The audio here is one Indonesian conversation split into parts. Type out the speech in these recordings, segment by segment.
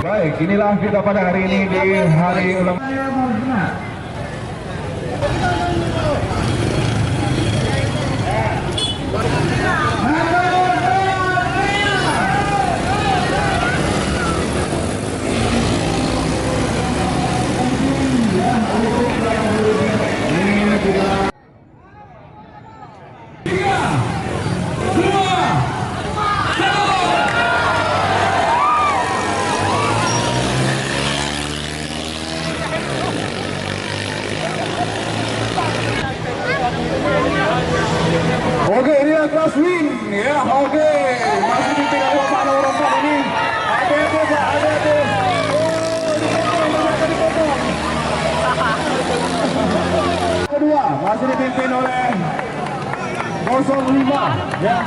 Baik, inilah kita pada hari ini di hari ulang. Oke, ini adalah swing ya. Oke, masih ditinggal Pak nomor 4 ini. Ada-ada Pak, ada-ada. Kedua masih dipimpin oleh 05 ya.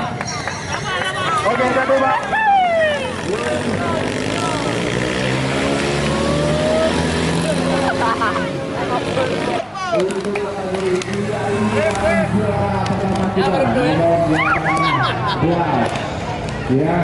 Oke, satu Pak. Ya,